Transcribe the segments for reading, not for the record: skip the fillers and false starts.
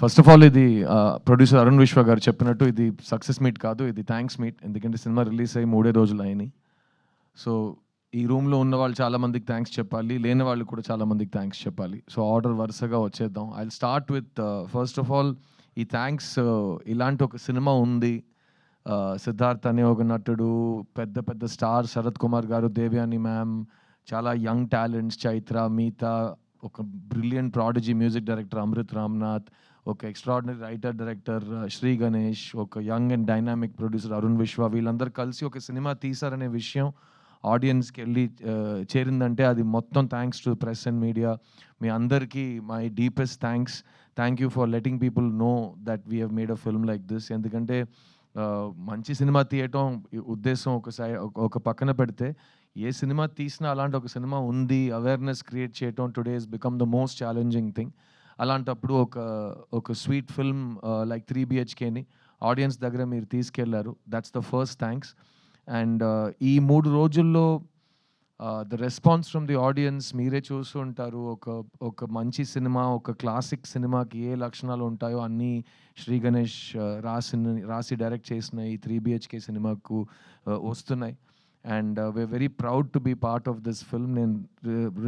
First of all ఇది producer Arun విశ్వ గారు చెప్పినట్టు ఇది సక్సెస్ మీట్ కాదు, ఇది థ్యాంక్స్ మీట్. ఎందుకంటే సినిమా రిలీజ్ అయ్యి 3 రోజులు అయినాయి. సో ఈ రూమ్లో ఉన్న వాళ్ళు చాలామందికి థ్యాంక్స్ చెప్పాలి, లేని వాళ్ళు కూడా చాలామందికి థ్యాంక్స్ చెప్పాలి. సో ఆర్డర్ వరుసగా వచ్చేద్దాం. I will start with first of all ఈ థ్యాంక్స్. ఇలాంటి ఒక సినిమా ఉంది, సిద్ధార్థ్ అనే ఒక నటుడు, పెద్ద పెద్ద స్టార్ శరత్ కుమార్ గారు, దేవ్యాని మ్యామ్, చాలా యంగ్ టాలెంట్స్ చైత్ర, మీతా, ఒక brilliant prodigy music director Amrit Ramnath, ఒక extraordinary writer director Shri Ganesh, ఒక young and dynamic producer Arun Vishwa, వీళ్ళందరూ కలిసి ఒక సినిమా తీశారనే విషయం ఆడియన్స్కి వెళ్ళి చేరిందంటే అది మొత్తం thanks to press and media. మీ అందరికీ my deepest thanks. Thank you for letting people know that we have made a film like this. ఎందుకంటే మంచి సినిమా తీయటం ఉద్దేశం ఒక పక్కన పెడితే, ఏ సినిమా తీసినా అలాంటి ఒక సినిమా ఉంది అవేర్నెస్ క్రియేట్ చేయటం today is become the most challenging thing. అలాంటప్పుడు ఒక స్వీట్ ఫిల్మ్ లైక్ 3 BHKని ఆడియన్స్ దగ్గర మీరు తీసుకెళ్లారు. That's the first thanks. And ఈ 3 రోజుల్లో the response from the audience మీరే చూస్తూ ఉంటారు. ఒక మంచి సినిమా, ఒక క్లాసిక్ సినిమాకి ఏ లక్షణాలు ఉంటాయో అన్నీ శ్రీ గణేష్ రాసి డైరెక్ట్ చేసిన ఈ 3 BHK సినిమాకు వస్తున్నాయి. And we are very proud to be part of this film. నేను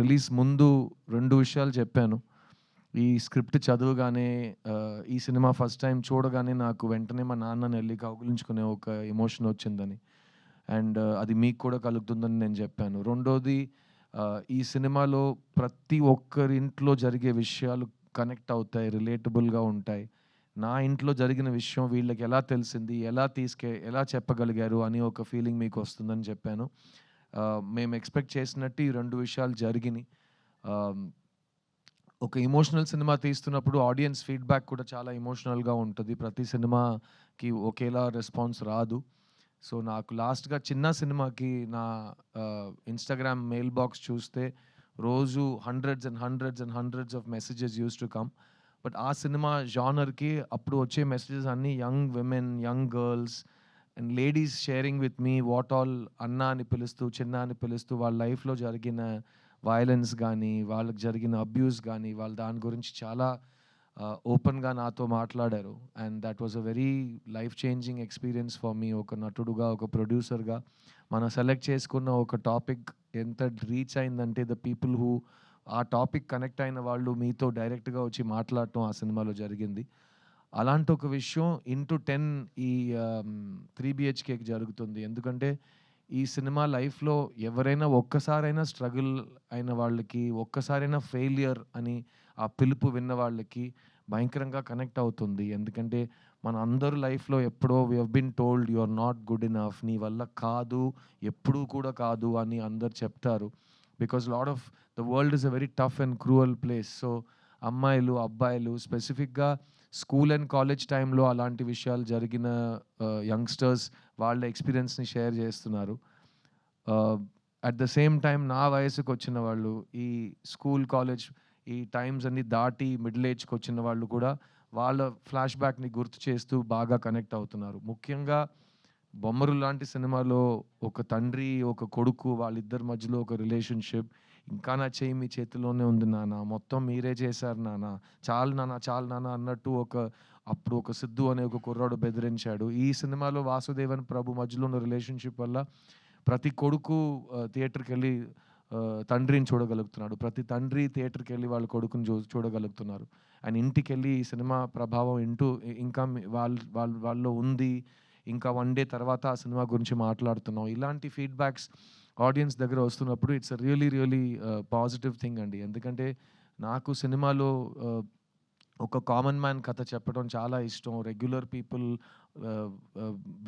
రిలీజ్ ముందు 2 విషయాలు చెప్పాను. ఈ స్క్రిప్ట్ చదవగానే, ఈ సినిమా ఫస్ట్ టైం చూడగానే నాకు వెంటనే మా నాన్నని వెళ్ళి కౌగిలించుకునే ఒక ఎమోషన్ వచ్చిందని, అండ్ అది మీకు కూడా కలుగుతుందని నేను చెప్పాను. రెండోది, ఈ సినిమాలో ప్రతి ఒక్కరి ఇంట్లో జరిగే విషయాలు కనెక్ట్ అవుతాయి, రిలేటబుల్గా ఉంటాయి. నా ఇంట్లో జరిగిన విషయం వీళ్ళకి ఎలా తెలిసింది, ఎలా చెప్పగలిగారు అని ఒక ఫీలింగ్ మీకు వస్తుందని చెప్పాను. మేము ఎక్స్పెక్ట్ చేసినట్టు ఈ 2 విషయాలు జరిగినాయి. ఒక ఎమోషనల్ సినిమా తీస్తున్నప్పుడు ఆడియన్స్ ఫీడ్బ్యాక్ కూడా చాలా ఎమోషనల్గా ఉంటుంది. ప్రతి సినిమాకి ఒకేలా రెస్పాన్స్ రాదు. సో నాకు లాస్ట్గా చిన్న సినిమాకి నా ఇన్స్టాగ్రామ్ మెయిల్ బాక్స్ చూస్తే రోజు hundreds of messages use to come. But ఆ సినిమా జానర్కి అప్పుడు వచ్చే మెసేజెస్ అన్నీ young women, young girls and ladies sharing with me what all, అన్న అని పిలుస్తూ, చిన్న అని పిలుస్తూ వాళ్ళ లైఫ్లో జరిగిన వైలెన్స్ కానీ, వాళ్ళకి జరిగిన అబ్యూస్ కానీ, వాళ్ళు దాని గురించి చాలా ఓపెన్గా నాతో మాట్లాడారు. And that was a very life changing experience for me. ఒక నటుడుగా, ఒక ప్రొడ్యూసర్గా మనం సెలెక్ట్ చేసుకున్న ఒక టాపిక్ ఎంత రీచ్ అయిందంటే, ద పీపుల్ హూ ఆ టాపిక్ కనెక్ట్ అయిన వాళ్ళు మీతో డైరెక్ట్గా వచ్చి మాట్లాడటం ఆ సినిమాలో జరిగింది. అలాంటి ఒక విషయం ఇంటూ 10 ఈ 3 BHKకి జరుగుతుంది. ఎందుకంటే ఈ సినిమా లైఫ్లో ఎవరైనా ఒక్కసారైనా స్ట్రగుల్ అయిన వాళ్ళకి, ఒక్కసారైనా ఫెయిలియర్ అని ఆ పిలుపు విన్న వాళ్ళకి భయంకరంగా కనెక్ట్ అవుతుంది. ఎందుకంటే మన అందరూ లైఫ్లో ఎప్పుడో we have been told you are not good enough, నీ వల్ల కాదు, ఎప్పుడూ కూడా కాదు అని అందరు చెప్తారు. Because lot of the world is a very tough and cruel place. So అమ్మాయిలు, అబ్బాయిలు, స్పెసిఫిక్గా స్కూల్ అండ్ కాలేజ్ టైంలో అలాంటి విషయాలు జరిగిన యంగ్స్టర్స్ వాళ్ళ ఎక్స్పీరియన్స్ని షేర్ చేస్తున్నారు. అట్ ద సేమ్ టైం నా వయసుకు వచ్చిన వాళ్ళు, ఈ స్కూల్ కాలేజ్ ఈ టైమ్స్ అన్ని దాటి మిడిల్ ఏజ్కి వచ్చిన వాళ్ళు కూడా వాళ్ళ ఫ్లాష్ బ్యాక్ని గుర్తు చేస్తూ బాగా కనెక్ట్ అవుతున్నారు. ముఖ్యంగా బొమ్మరు లాంటి సినిమాలో ఒక తండ్రి, ఒక కొడుకు, వాళ్ళిద్దరి మధ్యలో ఒక రిలేషన్షిప్, ఇంకా నా చేయి మీ చేతిలోనే ఉంది నాన్న, మొత్తం మీరే చేశారు నాన్న, చాలు నాన్న అన్నట్టు అప్పుడు ఒక సిద్ధు అనే ఒక కుర్రాడు బెదిరించాడు. ఈ సినిమాలో వాసుదేవన్ ప్రభు మధ్యలో ఉన్న రిలేషన్షిప్ వల్ల ప్రతి కొడుకు థియేటర్కి వెళ్ళి తండ్రిని చూడగలుగుతున్నాడు, ప్రతి తండ్రి థియేటర్కి వెళ్ళి వాళ్ళ కొడుకుని చూడగలుగుతున్నారు. అండ్ ఇంటికి వెళ్ళి ఈ సినిమా ప్రభావం ఇంకా వాళ్ళలో ఉంది, ఇంకా 1 డే తర్వాత ఆ సినిమా గురించి మాట్లాడుతున్నాం. ఇలాంటి ఫీడ్బ్యాక్స్ ఆడియన్స్ దగ్గర వస్తున్నప్పుడు ఇట్స్ రియలీ పాజిటివ్ థింగ్ అండి. ఎందుకంటే నాకు సినిమాలో ఒక కామన్ మ్యాన్ కథ చెప్పడం చాలా ఇష్టం. Regular people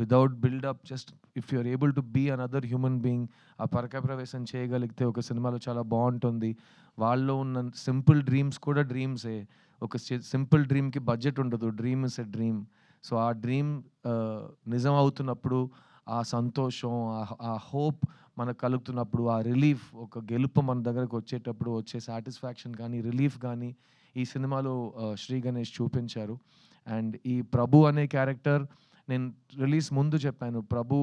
without buildup, just if you are able to be another human being, ఆ పరక ప్రవేశం చేయగలిగితే ఒక సినిమాలో చాలా బాగుంటుంది. వాళ్ళలో ఉన్న సింపుల్ డ్రీమ్స్ కూడా డ్రీమ్సే. ఒక సింపుల్ డ్రీమ్కి బడ్జెట్ ఉండదు, dream is a dream. So ఆ డ్రీమ్ నిజం అవుతున్నప్పుడు ఆ సంతోషం, ఆ హోప్ మనకు కలుగుతున్నప్పుడు, ఆ రిలీఫ్, ఒక గెలుపు మన దగ్గరకు వచ్చేటప్పుడు వచ్చే సాటిస్ఫాక్షన్ కానీ, రిలీఫ్ కానీ ఈ సినిమాలో శ్రీ గణేష్ చూపించారు. అండ్ ఈ ప్రభు అనే క్యారెక్టర్ నేను రిలీజ్ ముందు చెప్పాను, ప్రభు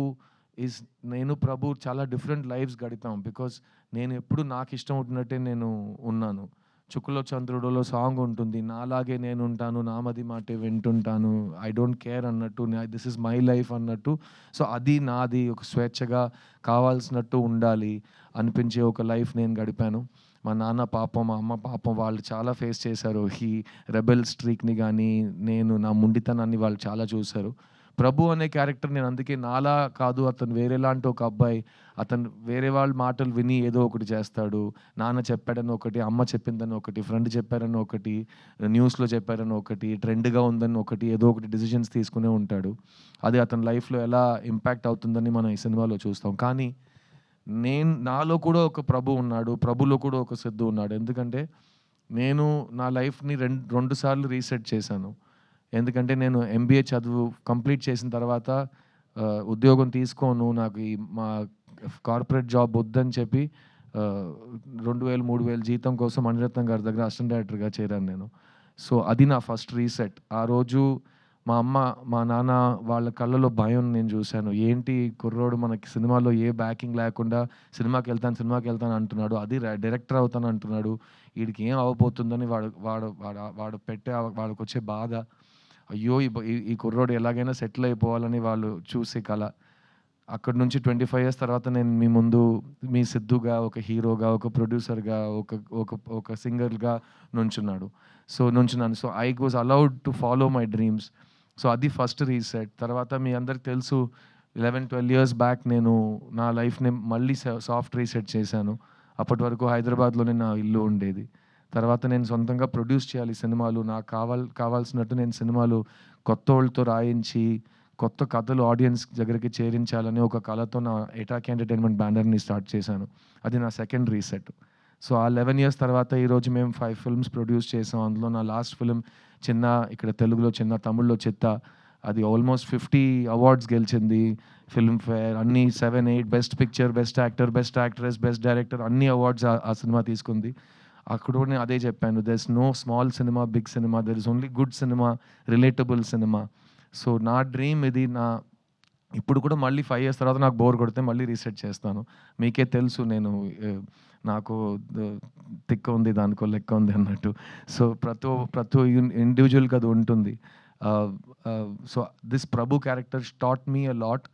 చాలా డిఫరెంట్ లైఫ్స్ గడిపాం. బికాజ్ నేను ఎప్పుడు నాకు ఇష్టం ఉంటున్నట్టే నేను ఉన్నాను. 'చుక్కలో చంద్రుడులో' సాంగ్ ఉంటుంది. నాలాగే నేనుంటాను, నామది మాటే వింటుంటాను, ఐ డోంట్ కేర్ అన్నట్టు, దిస్ ఈజ్ మై లైఫ్ అన్నట్టు. సో అది నాది ఒక స్వేచ్ఛగా కావాల్సినట్టు ఉండాలి అనిపించే ఒక లైఫ్ నేను గడిపాను. మా నాన్న పాపం, మా అమ్మ పాపం వాళ్ళు చాలా ఫేస్ చేశారు. ఈ రెబెల్ స్ట్రీక్‌ని గానీ, నేను నా మొండితనాన్ని వాళ్ళు చాలా చూసారు. ప్రభు అనే క్యారెక్టర్ నేను అందుకే నాలా కాదు, అతను వేరేలాంటి ఒక అబ్బాయి. అతను వేరే వాళ్ళ మాటలు విని ఏదో ఒకటి చేస్తాడు. నాన్న చెప్పాడని ఒకటి, అమ్మ చెప్పిందని ఒకటి, ఫ్రెండ్ చెప్పారని ఒకటి, న్యూస్‌లో చెప్పారని ఒకటి, ట్రెండ్‌గా ఉందని ఒకటి, ఏదో ఒకటి డెసిషన్స్ తీసుకునే ఉంటాడు. అది అతని లైఫ్‌లో ఎలా ఇంపాక్ట్ అవుతుందని మనం ఈ సినిమాలో చూస్తాం. కానీ నాలో కూడా ఒక ప్రభు ఉన్నాడు. ప్రభులో కూడా ఒక సిద్ధు ఉన్నాడు. ఎందుకంటే నేను నా లైఫ్‌ని 2 సార్లు రీసెట్ చేశాను. ఎందుకంటే నేను ఎంబీఏ చదువు కంప్లీట్ చేసిన తర్వాత ఉద్యోగం తీసుకోను, నాకు ఈ మా కార్పొరేట్ జాబ్ వద్దని చెప్పి 2000, 3000 జీతం కోసం మణిరత్నం గారి దగ్గర అసిస్టెంట్ డైరెక్టర్‌గా చేరాను నేను. సో అది నా ఫస్ట్ రీసెట్. ఆ రోజు మా అమ్మ, మా నాన్న వాళ్ళ కళ్ళలో భయం నేను చూశాను. ఏంటి కుర్రోడు మనకి సినిమాలో ఏ బ్యాకింగ్ లేకుండా సినిమాకెళ్తాను అంటున్నాడు. అది డైరెక్టర్ అవుతాను అంటున్నాడు. ఈడికి ఏం అవ్వబోతుందని వాడు వాడు వాడు వాడు పెట్టే వాడికొచ్చే బాధ. అయ్యో! ఈ కుర్రోడు ఎలాగైనా సెటిల్ అయిపోవాలని వాళ్ళు చూసే కల. అక్కడి నుంచి 25 ఇయర్స్ తర్వాత నేను మీ ముందు మీ సిద్ధుగా, ఒక హీరోగా, ఒక ప్రొడ్యూసర్‌గా, ఒక ఒక ఒక సింగర్‌గా నుంచున్నాను. So, I was allowed to follow my dreams. So, అది ఫస్ట్ రీసెట్. తర్వాత మీ అందరికి తెలుసు 11, 12 ఇయర్స్ బ్యాక్ నేను నా లైఫ్‌ని మళ్ళీ సాఫ్ట్ రీసెట్ చేశాను. అప్పటి వరకు హైదరాబాద్‌లోనే నా ఇల్లు ఉండేది. తర్వాత నేను సొంతంగా ప్రొడ్యూస్ చేయాలి సినిమాలు. నాకు కావాల్సినట్టు నేను సినిమాలు కొత్తోళ్ళతో రాయించి, కొత్త కథలు ఆడియన్స్ దగ్గరికి చేరించాలని ఒక కలతో నా ఎటాక్ ఎంటర్‌టైన్‌మెంట్ బ్యానర్‌ని స్టార్ట్ చేశాను. అది నా సెకండ్ రీసెట్. సో, ఆ 11 ఇయర్స్ తర్వాత ఈరోజు మేము 5 ఫిల్మ్స్ ప్రొడ్యూస్ చేసాం. అందులో నా లాస్ట్ ఫిల్మ్ చిన్న, ఇక్కడ తెలుగులో చిన్న, తమిళ్లో చిత్త. అది ఆల్మోస్ట్ 50 అవార్డ్స్ గెలిచింది. ఫిల్మ్‌ఫేర్ అన్నీ 7, 8 best picture, best actor, best actress, best director అన్ని అవార్డ్స్ ఆ సినిమా తీసుకుంది. అక్కడ కూడా నేను అదే చెప్పాను. There is no small cinema, big cinema. There is only good cinema, relatable cinema. So, నా డ్రీమ్ ఇది. ఇప్పుడు కూడా మళ్ళీ 5 ఇయర్స్ తర్వాత నాకు బోర్ కొడితే మళ్ళీ రీసెట్ చేస్తాను. మీకే తెలుసు నేను నాకు తిక్క ఉంది, దానికో లెక్క ఉంది అన్నట్టు. సో, ప్రతి ఇండివిజువల్‌కి అది ఉంటుంది. So, this Prabhu character taught me a lot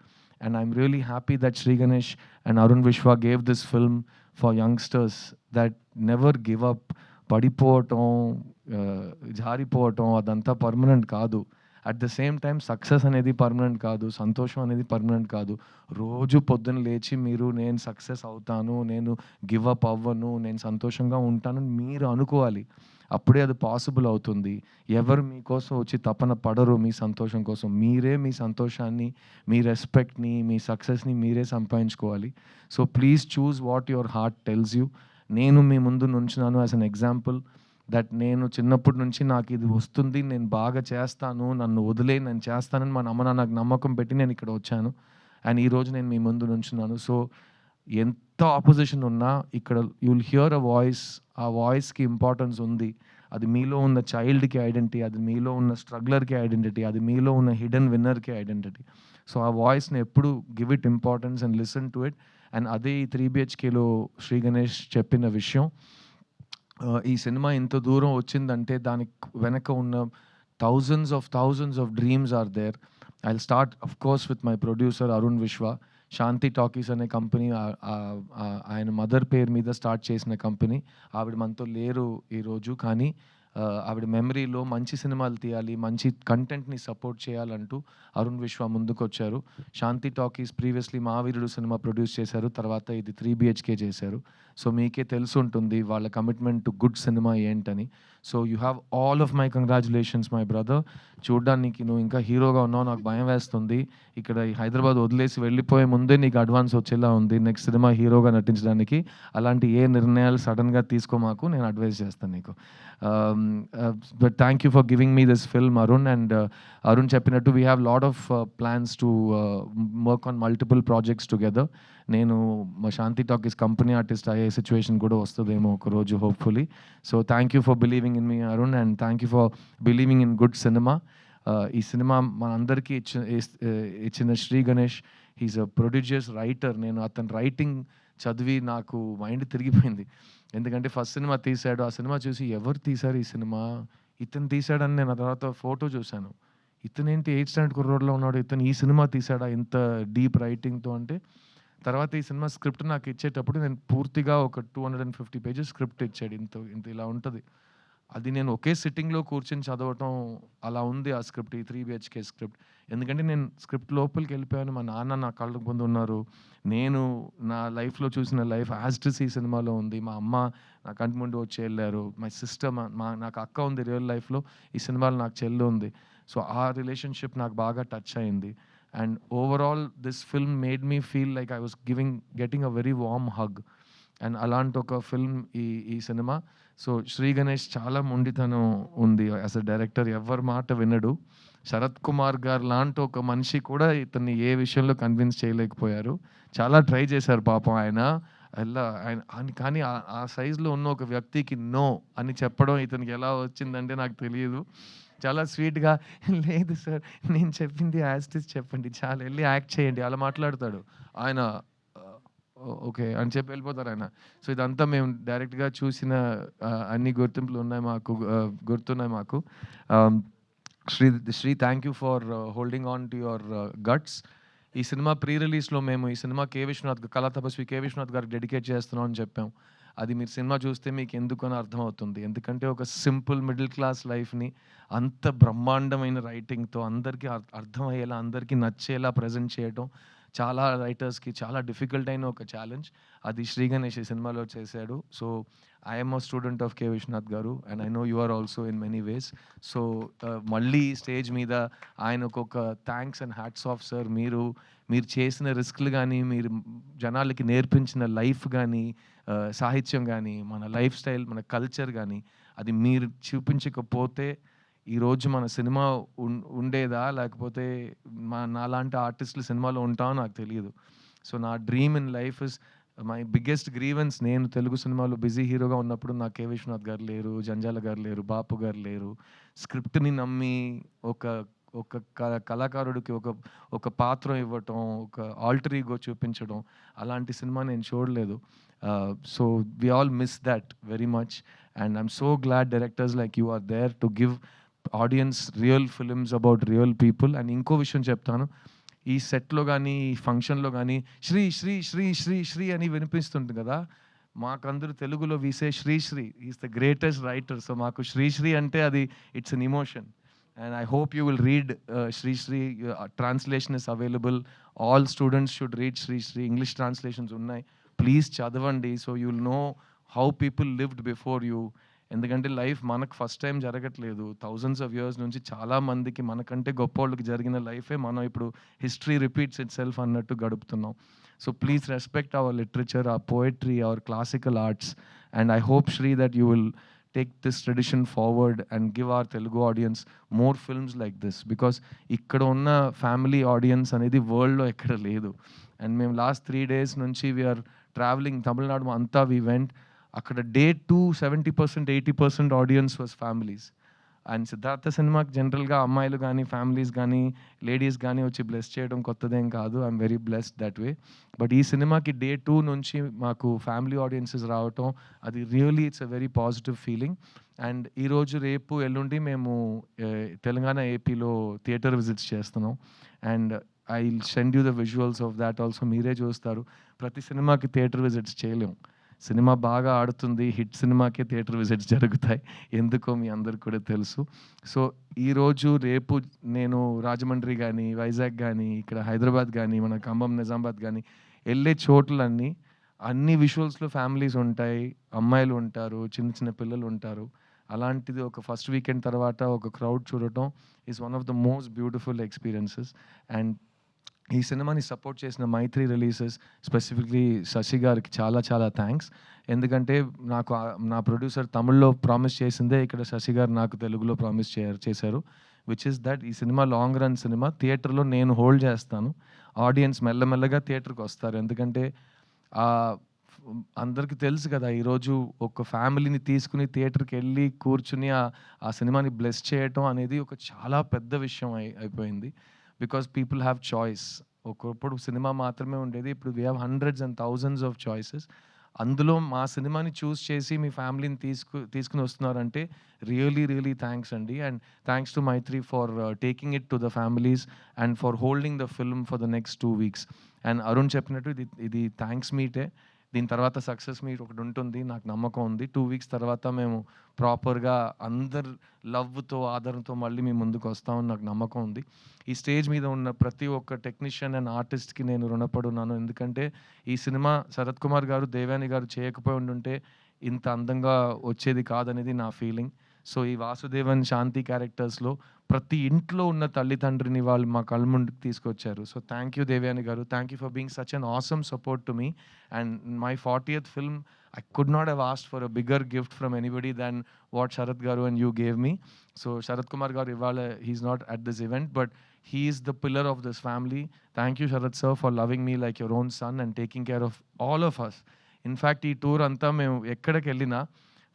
and I'm really happy that Shri Ganesh and Arun Vishwa gave this film for youngsters that never give up. పడిపోవటం, జారిపోవటం అదంతా పర్మనెంట్ కాదు. At the same time success అనేది పర్మనెంట్ కాదు. సంతోషం అనేది పర్మనెంట్ కాదు. రోజు పొద్దున లేచి మీరు నేను సక్సెస్ అవుతాను, నేను గివ్ అప్ అవ్వను, నేను సంతోషంగా ఉంటానని మీరు అనుకోవాలి. అప్పుడే అది పాసిబుల్ అవుతుంది. ఎవరు మీకోసం వచ్చి తపన పడరు మీ సంతోషం కోసం. మీరే మీ సంతోషాన్ని, మీ రెస్పెక్ట్‌ని, మీ సక్సెస్‌ని మీరే సంపాదించుకోవాలి. So, please choose what your heart tells you. నేను మీ ముందు నుంచున్నాను యాస్ ఎన్ ఎగ్జాంపుల్ దట్ నేను చిన్నప్పటి నుంచి నాకు ఇది వస్తుంది, నేను బాగా చేస్తాను, నన్ను వదిలేయి నేను చేస్తానని మా అమ్మ నాన్న నాకు నమ్మకం పెట్టి నేను ఇక్కడ వచ్చాను. అండ్ ఈరోజు నేను మీ ముందు నుంచున్నాను. సో, ఎంత ఆపోజిషన్ ఉన్నా ఇక్కడ you will here a voice. ఆ వాయిస్‌కి ఇంపార్టెన్స్ ఉంది. అది మీలో ఉన్న చైల్డ్‌కి ఐడెంటిటీ, అది మీలో ఉన్న స్ట్రగ్లర్‌కి ఐడెంటిటీ, అది మీలో ఉన్న హిడెన్ విన్నర్‌కి ఐడెంటిటీ. సో, ఆ వాయిస్‌ని ఎప్పుడు give it importance and listen to it. And అదే ఈ 3 బిహెచ్‌కేలో శ్రీ గణేష్ చెప్పిన విషయం. ఈ సినిమా ఇంత దూరం వచ్చిందంటే దానికి వెనక ఉన్న thousands of dreams are there. I'll start of course with my producer Arun Vishwa. Shanti Talkies అనే కంపెనీ ఆయన మదర్ పేరు మీద స్టార్ట్ చేసిన కంపెనీ. ఆవిడ మనతో లేరు ఈరోజు. కానీ ఆవిడ మెమరీలో మంచి సినిమాలు తీయాలి, మంచి కంటెంట్‌ని సపోర్ట్ చేయాలంటూ అరుణ్ విశ్వ ముందుకొచ్చారు. శాంతి టాకీస్ ప్రీవియస్‌లీ 'మహావీరుడు' సినిమా ప్రొడ్యూస్ చేశారు. తర్వాత ఇది 3 బిహెచ్‌కే చేశారు. సో, మీకే తెలిసుంటుంది వాళ్ళ కమిట్మెంట్ టు గుడ్ సినిమా ఏంటని. So, you have all of my congratulations my brother. చూడ్డానికి నువ్వు ఇంకా హీరోగా ఉన్నావు. నాకు భయం వేస్తుంది. ఇక్కడ ఈ హైదరాబాద్ వదిలేసి వెళ్ళిపోయే ముందే నీకు అడ్వాన్స్ వచ్చేలా ఉంది నెక్స్ట్ సినిమా హీరోగా నటించడానికి. అలాంటి ఏ నిర్ణయాలు సడన్‌గా తీసుకోమాకు. నేను అడ్వైస్ చేస్తాను నీకు. But thank you for giving me this film Arun. And Arun చెప్పినట్టు we have lot of plans to work on multiple projects together. నేను మా శాంతి టాకీస్ కంపెనీ ఆర్టిస్ట్ అయ్యే సిచ్యువేషన్ కూడా వస్తుందేమో ఒకరోజు hopefully. So, thank you for believing in me Arun and thank you for believing in good సినిమా. ఈ సినిమా మనందరికీ ఇచ్చిన Shri Ganesh, he is a prodigious writer. నేను అతని రైటింగ్ చదివి నాకు మైండ్ తిరిగిపోయింది. ఎందుకంటే ఫస్ట్ సినిమా తీశాడు. ఆ సినిమా చూసి ఎవరు తీశారు ఈ సినిమా? ఇతను తీశాడని నేను ఆ తర్వాత ఫోటో చూసాను. ఇతనేంటి 8థ్ స్టాండర్డ్ కుర్రోడిలా ఉన్నాడు. ఇతను ఈ సినిమా తీశాడా ఇంత డీప్ రైటింగ్‌తో అంటే, తర్వాత ఈ సినిమా స్క్రిప్ట్ నాకు ఇచ్చేటప్పుడు నేను పూర్తిగా ఒక 250 పేజెస్ స్క్రిప్ట్ ఇచ్చాడు. ఇంత ఇంత ఇలా ఉంటది. అది నేను ఒకే సిట్టింగ్‌లో కూర్చొని చదవటం అలా ఉంది ఆ స్క్రిప్ట్. ఈ 3 బిహెచ్‌కే స్క్రిప్ట్. ఎందుకంటే నేను స్క్రిప్ట్ లోపలికెళ్ళిపోయాను. మా నాన్న నా కళ్ళ ముందు ఉన్నారు. నేను నా లైఫ్‌లో చూసిన లైఫ్ యాజ్ ఇట్ ఈజ్ ఈ సినిమాలో ఉంది. మా అమ్మ నా కంటి ముందు వచ్చి ఎళ్లారు. మై సిస్టర్ నాకు అక్క ఉంది రియల్ లైఫ్‌లో. ఈ సినిమాలో నాకు చెల్లి ఉంది. సో, ఆ రిలేషన్‌షిప్ నాకు బాగా టచ్ అయింది. And overall this film made me feel like I was getting a very warm hug. And అలాంటి ఒక ఫిల్మ్ ఈ ఈ సినిమా. సో, శ్రీ గణేష్ చాలా మొండితనం ఉంది. యాస్ ఎ డైరెక్టర్ ఎవ్వరి మాట వినడు. శరత్ కుమార్ గారు లాంటి ఒక మనిషి కూడా ఇతన్ని ఏ విషయంలో కన్విన్స్ చేయలేకపోయారు. చాలా ట్రై చేశారు పాపం ఆయన. కానీ ఆ సైజ్‌లో ఉన్న ఒక వ్యక్తికి నో అని చెప్పడం ఇతనికి ఎలా వచ్చిందంటే నాకు తెలీదు. చాలా స్వీట్‌గా లేదు సార్ నేను చెప్పింది యాజ్ ఇట్ ఈజ్ చెప్పండి. చాలు ఎళ్లి యాక్ట్ చేయండి అలా మాట్లాడతాడు. ఆయన ఓకే అని చెప్పి వెళ్ళిపోతారాయన. సో, ఇదంతా మేము డైరెక్ట్‌గా చూసిన అన్ని గుర్తింపులు ఉన్నాయి మాకు. గుర్తున్నాయి మాకు. Ah, Sri thank you for holding on to your guts. ఈ సినిమా ప్రీ రిలీజ్‌లో మేము ఈ సినిమా కళా తపస్వి కే. విశ్వనాథ్ గారికి డెడికేట్ చేస్తున్నాం అని చెప్పాం. అది మీరు సినిమా చూస్తే మీకు ఎందుకని అర్థమవుతుంది. ఎందుకంటే ఒక సింపుల్ మిడిల్ క్లాస్ లైఫ్‌ని అంత బ్రహ్మాండమైన రైటింగ్‌తో అందరికీ అర్థమయ్యేలా, అందరికీ నచ్చేలా ప్రెజెంట్ చేయడం చాలా రైటర్స్‌కి చాలా డిఫికల్ట్ అయిన ఒక ఛాలెంజ్. అది శ్రీ గణేష్ ఈ సినిమాలో చేశాడు. So, I am a student of K. Vishwanath గారు and I know you are also in many ways. So, మళ్ళీ స్టేజ్ మీద ఆయనకొక thanks and hats off sir. మీరు చేసిన రిస్క్‌లు గానీ, మీరు జనాలకి నేర్పించిన లైఫ్ గానీ, సాహిత్యం గానీ, మన లైఫ్ స్టైల్, మన కల్చర్ గానీ, అది మీరు చూపించకపోతే ఈరోజు మన సినిమా ఉండేదా? లేకపోతే నాలాంటి ఆర్టిస్టులు సినిమాలో ఉంటామో నాకు తెలీదు. సో, నా dream in life is my biggest grievance. నేను తెలుగు సినిమాలో బిజీ హీరోగా ఉన్నప్పుడు నాకు కె. విశ్వనాథ్ గారు లేరు, జంజాల గారు లేరు, బాపు గారు లేరు. స్క్రిప్ట్‌ని నమ్మి ఒక ఒక కళాకారుడికి ఒక పాత్ర ఇవ్వటం, ఒక ఆల్టర్ ఈగో చూపించడం, అలాంటి సినిమా నేను చూడలేదు. So, we all miss that very much. And I'm so glad directors like you are there to give audience real films about real people. And ఇంకో విషయం చెప్తాను. ఈ సెట్‌లో గానీ, ఈ ఫంక్షన్‌లో గానీ శ్రీ, శ్రీ, శ్రీ, శ్రీ, శ్రీ అని వినిపిస్తుంది కదా! మాకందరూ తెలుగులో we say Sri Sri. He is the greatest writer. So, మాకు శ్రీశ్రీ అంటే అది it's an emotion. And I hope you will read Sri Sri. Translation is available. All students should read Sri Sri. English translations ఉన్నాయి. ప్లీజ్ చదవండి. So, you will know how people lived before you. ఎందుకంటే life మనకు first time జరగట్లేదు. Thousands of years నుంచి చాలా మందికి మనకంటే గొప్పోళ్ళకి జరిగిన లైఫే మనం ఇప్పుడు హిస్టరీ రిపీట్స్ ఇట్‌సెల్ఫ్ అన్నట్టు గడుపుతున్నాం. So, please respect our literature, our poetry, our classical arts. And I hope Shri that you will take this tradition forward and give our Telugu audience more films like this. Because ikkada unna family audience anedi world lo ekkada ledu. And మేము last 3 days nunchi we are traveling Tamil Nadu anta we went. Akkada day 2 70% 80% audience was families. And Siddhartha సినిమాకి జనరల్‌గా అమ్మాయిలు గానీ, families గానీ, ladies గానీ వచ్చి bless చేయడం కొత్తదేం కాదు. I'm very blessed that way. But ఈ సినిమాకి డే 2 నుంచి మాకు ఫ్యామిలీ ఆడియన్సెస్ రావటం అది really it's a very positive feeling. And ఈరోజు, రేపు, ఎల్లుండి మేము తెలంగాణ, ఏపీలో థియేటర్ విజిట్స్ చేస్తున్నాం. And I will send you the visuals of that also. మీరే చూస్తారు. ప్రతి సినిమాకి థియేటర్ విజిట్స్ చేయలేం. సినిమా బాగా ఆడుతుంది, హిట్ సినిమాకే థియేటర్ విజిట్స్ జరుగుతాయి. ఎందుకో మీ అందరికి కూడా తెలుసు. సో, ఈరోజు, రేపు నేను రాజమండ్రి గానీ, వైజాగ్ గానీ, ఇక్కడ హైదరాబాద్ గానీ, మన ఖమ్మం, నిజామాబాద్ గానీ వెళ్ళే చోట్లన్నీ అన్ని విజువల్స్‌లో ఫ్యామిలీస్ ఉంటాయి, అమ్మాయిలు ఉంటారు, చిన్న చిన్న పిల్లలు ఉంటారు. అలాంటిది ఒక ఫస్ట్ వీకెండ్ తర్వాత ఒక క్రౌడ్ చూడటం is one of the most beautiful experiences. And ఈ సినిమాని సపోర్ట్ చేసిన మైత్రి రిలీజెస్, స్పెసిఫిక్‌లీ శశి గారికి చాలా చాలా థ్యాంక్స్. ఎందుకంటే నాకు నా ప్రొడ్యూసర్ తమిళ్‌లో ప్రామిస్ చేసిందే ఇక్కడ శశి గారు నాకు తెలుగులో ప్రామిస్ చేశారు. విచ్ ఇస్ దట్ ఈ సినిమా లాంగ్ రన్ సినిమా. థియేటర్‌లో నేను హోల్డ్ చేస్తాను. ఆడియన్స్ మెల్లమెల్లగా థియేటర్‌కి వస్తారు. ఎందుకంటే అందరికి తెలుసు కదా! ఈరోజు ఒక ఫ్యామిలీని తీసుకొని థియేటర్‌కెళ్ళి కూర్చుని ఆ సినిమాని బ్లెస్ చేయటం అనేది ఒక చాలా పెద్ద విషయం అయిపోయింది. Because people have choice. ఒకప్పుడు సినిమా మాత్రమే ఉండేది. ఇప్పుడు we have hundreds and thousands of choices. అందులో మా సినిమాని చూస్ చేసి మీ ఫ్యామిలీని తీసుకొని వస్తున్నారంటే రియల్లీ థాంక్స్ అండి. And thanks to Mythri for taking it to the families and for holding the film for the next 2 weeks. And Arun చెప్పినట్టు ఇది థాంక్స్ మీటే. దీని తర్వాత సక్సెస్ మీట్ ఒకటుంటుంది. నాకు నమ్మకం ఉంది. 2 వీక్స్ తర్వాత మేము ప్రాపర్‌గా అందరి లవ్‌తో, ఆదరణతో మళ్ళీ మీ ముందుకొస్తామని నాకు నమ్మకం ఉంది. ఈ స్టేజ్ మీద ఉన్న ప్రతి ఒక్క టెక్నీషియన్ అండ్ ఆర్టిస్ట్‌కి నేను రుణపడున్నాను. ఎందుకంటే ఈ సినిమా శరత్ కుమార్ గారు, దేవయాని గారు చేయకపోయి ఉండుంటే ఇంత అందంగా వచ్చేది కాదనేది నా ఫీలింగ్. సో ఈ వాసుదేవన్, శాంతి క్యారెక్టర్స్‌లో ప్రతి ఇంట్లో ఉన్న తల్లిదండ్రిని వాళ్ళు మా కళ్ళ ముందుకు తీసుకొచ్చారు. సో థ్యాంక్ యూ దేవయాని గారు. Thank you for being such an awesome support to me. And my 40th film, I could not have asked for a bigger gift from anybody than what Sharath Garu and you gave me. So Sharath Kumar Garu Ivala, he's not at this event, but he is the pillar of this family. Thank you Sharath sir for loving me like your own son and taking care of all of us. In fact, ఈ tour అంతా మేము ఎక్కడికెళ్ళినా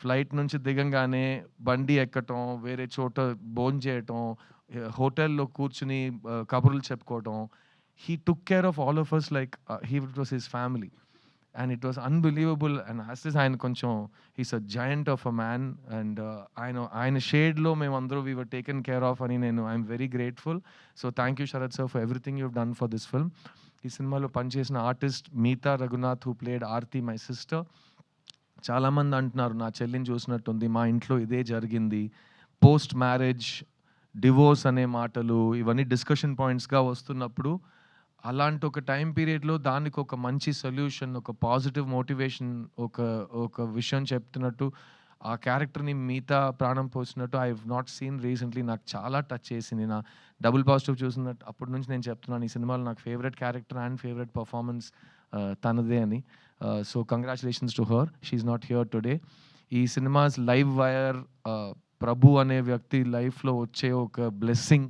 flight నుంచి దిగంగానే బండి ఎక్కటం, వేరే చోట భోంచేయటం, హోటల్‌లో కూర్చొని కబుర్లు చెప్పుకోవటం. He took care of all of us like it was his family. And it was unbelievable. And Assis ఆయన కొంచెం he's a giant of a man. And ఆయన షేడ్‌లో మేమందరూ we were taken care of అని I'm very grateful. So thank you Sharath sir for everything you've done for this film. ఈ సినిమాలో పనిచేసిన artist Meetha Raghunath who played Aarti my sister. చాలామంది అంటున్నారు నా చెల్లిని చూసినట్టుంది, మా ఇంట్లో ఇదే జరిగింది. పోస్ట్ మ్యారేజ్, డివోర్స్ అనే మాటలు ఇవన్నీ డిస్కషన్ పాయింట్స్‌గా వస్తున్నప్పుడు అలాంటి ఒక టైం పీరియడ్‌లో దానికి ఒక మంచి సొల్యూషన్, ఒక పాజిటివ్ మోటివేషన్, ఒక విషయం చెప్తున్నట్టు ఆ క్యారెక్టర్‌ని మిగతా ప్రాణం పోసినట్టు I have not seen recently. నాకు చాలా టచ్ చేసింది. నా డబుల్ పాజిటివ్ చూసినట్టు అప్పటి నుంచి నేను చెప్తున్నాను ఈ సినిమాలో నాకు favourite character and favourite performance తనదే అని. So congratulations to her. She is not here today. ఈ సినిమాస్ లైవ్ వైర్ ప్రభు అనే వ్యక్తి లైఫ్‌లో వచ్చే ఒక బ్లెస్సింగ్.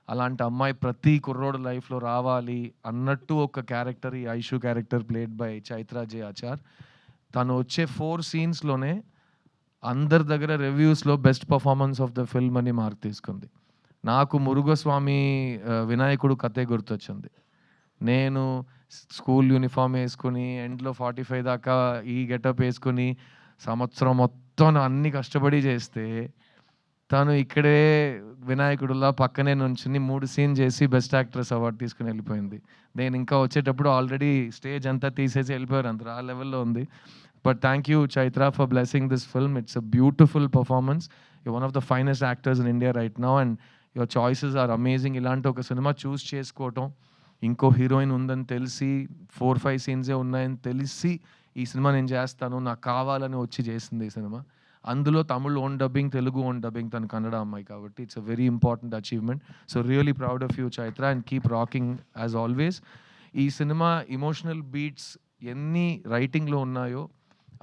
అలాంటి అమ్మాయి ప్రతి కుర్రోడు లైఫ్‌లో రావాలి అన్నట్టు ఒక క్యారెక్టర్ ఈ Aishu character played by Chaitra J Achar. తను వచ్చే 4 సీన్స్‌లోనే అందరి దగ్గర రివ్యూస్‌లో best performance of the film అని మార్క్ తీసుకుంది. నాకు మురుగస్వామి వినాయకుడు కథే గుర్తొచ్చింది. నేను స్కూల్ యూనిఫామ్ వేసుకొని ఎండ్‌లో 45 దాకా ఈ గెటప్ వేసుకొని సంవత్సరం మొత్తం అన్ని కష్టపడి చేస్తే తను ఇక్కడే వినాయకుడులా పక్కనే నుంచుని 3 సీన్ చేసి బెస్ట్ యాక్ట్రెస్ అవార్డ్ తీసుకొని వెళ్ళిపోయింది. నేను ఇంకా వచ్చేటప్పుడు ఆల్రెడీ స్టేజ్ అంతా తీసేసి వెళ్ళిపోయారు అందరూ. ఆ లెవెల్‌లో ఉంది. But thank you Chaitra for blessing this film. It's a beautiful performance. You're one of the finest actors in India right now and your choices are amazing. ఇలాంటి ఒక సినిమా చూస్ చేసుకోవటం, ఇంకో హీరోయిన్ ఉందని తెలిసి 4, 5 సీన్సే ఉన్నాయని తెలిసి ఈ సినిమా నేను చేస్తాను, నాకు కావాలని వచ్చి చేసింది ఈ సినిమా. అందులో Tamil own dubbing, Telugu own dubbing, తను కన్నడ అమ్మాయి కాబట్టి it's a very important achievement. So really proud of you Chaitra and keep rocking as always. ఈ సినిమా ఎమోషనల్ బీట్స్ ఎన్ని రైటింగ్లో ఉన్నాయో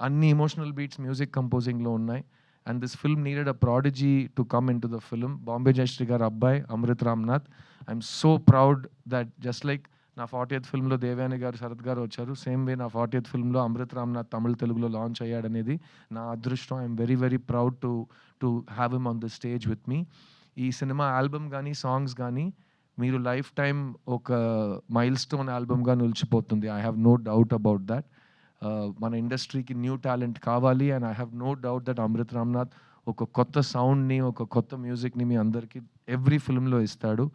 అన్ని ఎమోషనల్ బీట్స్ మ్యూజిక్ కంపోజింగ్లో ఉన్నాయి. And this film needed a prodigy to come in to the film. Bombay Jayashri garu అబ్బాయి Amrit Ramnath. I'm so proud that just like నా 40th ఫిల్మ్లో Devayani గారు, శరత్ గారు వచ్చారు, సేమ్ వే నా 40th ఫిల్మ్లో అమృత్ రామ్నాథ్ తమిళ్ తెలుగులో లాంచ్ అయ్యాడనేది నా అదృష్టం. I'm very proud to have him on the stage with me. ఈ సినిమా ఆల్బమ్ కానీ సాంగ్స్ కానీ మీరు లైఫ్ టైం ఒక మైల్ స్టోన్ ఆల్బమ్గా నిలిచిపోతుంది. I have no doubt about that. మన ఇండస్ట్రీకి న్యూ టాలెంట్ కావాలి and I have no doubt that Amrit Ramnath ఒక కొత్త సౌండ్ని, ఒక కొత్త మ్యూజిక్ని మీ అందరికీ ఎవ్రీ ఫిల్మ్లో ఇస్తాడు.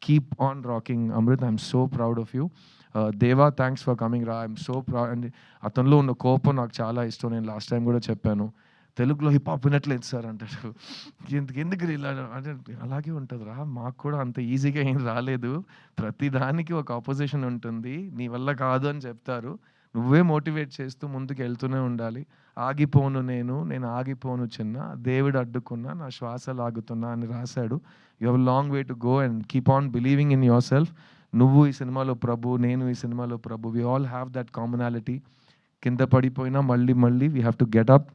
Keep on rocking Amrit. I'm so proud of you. దేవా, థ్యాంక్స్ ఫర్ కమింగ్ రా. I'm so proud. అండ్ అతనిలో ఉన్న కోపం నాకు చాలా ఇష్టం. నేను లాస్ట్ టైం కూడా చెప్పాను, తెలుగులో హిప్ హాప్ వినట్లేదు సార్ అంటాడు. ఎందుకు ఇలా అంటే అలాగే ఉంటుంది రా, మాకు కూడా అంత ఈజీగా ఏం రాలేదు, ప్రతి దానికి ఒక ఆపోజిషన్ ఉంటుంది, నీ వల్ల కాదు అని చెప్తారు, నువ్వే మోటివేట్ చేస్తూ ముందుకు వెళ్తూనే ఉండాలి. ఆగిపోను నేను ఆగిపోను చిన్న, దేవుడు అడ్డుకున్నా నా శ్వాస లాగుతున్నా అని రాశాడు. You have long way to go and keep on believing in yourself. నువ్వు ఈ సినిమాలో ప్రభు, నేను ఈ సినిమాలో Prabhu. We all have that commonality. కింద పడిపోయినా మళ్ళీ we have to get up,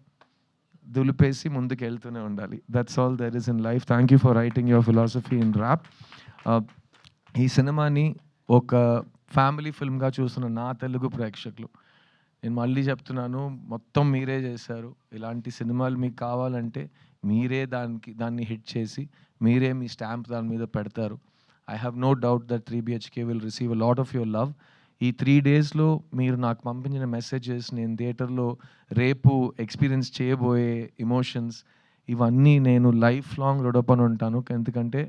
దులిపేసి ముందుకు వెళ్తూనే ఉండాలి. That's all there is in life. Thank you for writing your philosophy in rap. ఈ సినిమాని ఒక ఫ్యామిలీ ఫిల్మ్గా చూస్తున్న నా తెలుగు ప్రేక్షకులు, నేను మళ్ళీ చెప్తున్నాను, మొత్తం మీరే చేశారు. ఇలాంటి సినిమాలు మీకు కావాలంటే మీరే దాన్ని హిట్ చేసి మీరే మీ స్టాంప్ దాని మీద పెడతారు. I have no doubt that 3 BHK will receive a lot of your love. ఈ 3 డేస్‌లో మీరు నాకు పంపించిన మెసేజెస్, నేను థియేటర్‌లో రేపు ఎక్స్‌పీరియన్స్ చేయబోయే ఎమోషన్స్, ఇవన్నీ నేను లైఫ్ లాంగ్ రుణపడి ఉంటాను. ఎందుకంటే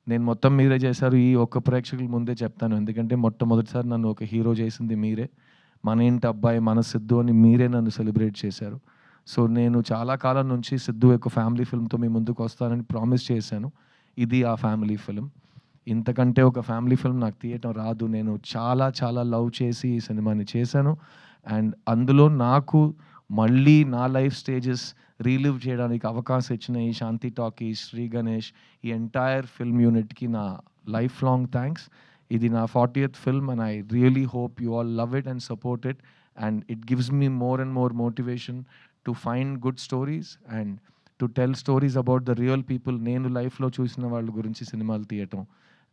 నేను మొత్తం మీరే చేశారు. ఈ ఒక్క ప్రేక్షకుల ముందే చెప్తాను. ఎందుకంటే మొట్టమొదటిసారి నన్ను ఒక హీరో చేసింది మీరే. మన ఇంటి అబ్బాయి, మన సిద్ధు అని మీరే నన్ను సెలబ్రేట్ చేశారు. సో, నేను చాలా కాలం నుంచి సిద్ధు యొక్క ఫ్యామిలీ ఫిల్మ్‌తో మీ ముందుకు వస్తానని ప్రామిస్ చేశాను. ఇది ఆ ఫ్యామిలీ ఫిల్మ్. ఇంతకంటే ఒక ఫ్యామిలీ ఫిల్మ్ నాకు తీయటం రాదు. నేను చాలా చాలా లవ్ చేసి ఈ సినిమాని చేశాను. అండ్ అందులో నాకు మళ్ళీ నా లైఫ్ స్టేజెస్ రీలివ్ చేయడానికి అవకాశం ఇచ్చిన ఈ శాంతి టాకీస్, శ్రీ గణేష్, ఈ ఎంటైర్ ఫిల్మ్ యూనిట్‌కి నా లైఫ్ లాంగ్ థాంక్స్. ఇది నా 40th film and I really hope you all love it and support it. And it gives me more and more motivation to find good stories and to tell stories about the real people. నేను లైఫ్‌లో చూసిన వాళ్ళ గురించి సినిమాలు తీయటం.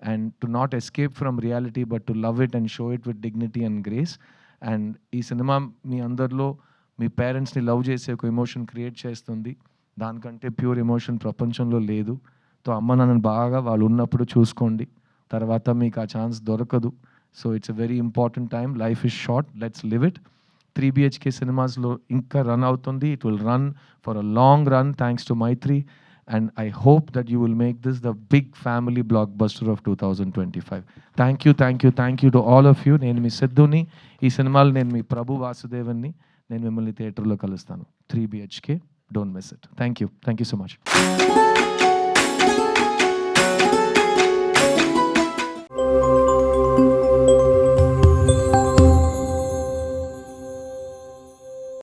And to not escape from reality but to love it and show it with dignity and grace. And ఈ cinema మీ అందరిలో మీ పేరెంట్స్‌ని లవ్ చేసే ఒక ఎమోషన్ క్రియేట్ చేస్తుంది. దానికంటే ప్యూర్ ఎమోషన్ ప్రపంచంలో లేదు. సో, అమ్మ నాన్నని బాగా వాళ్ళు ఉన్నప్పుడు చూసుకోండి. తర్వాత మీకు ఆ ఛాన్స్ దొరకదు. So, it's a very important time. Life is short. Let's live it. 3 BHK సినిమాస్‌లో ఇంకా రన్ అవుతుంది. It will run for a long run thanks to Mythri. And I hope that you will make this the big family blockbuster of 2025. Thank you to all of you. నేను మీ సిద్ధుని. ఈ సినిమాలో నేను మీ ప్రభు వాసుదేవన్ని. నేను మిమ్మల్ని థియేటర్‌లో కలుస్తాను. 3 BHK. Don't miss it. Thank you so much.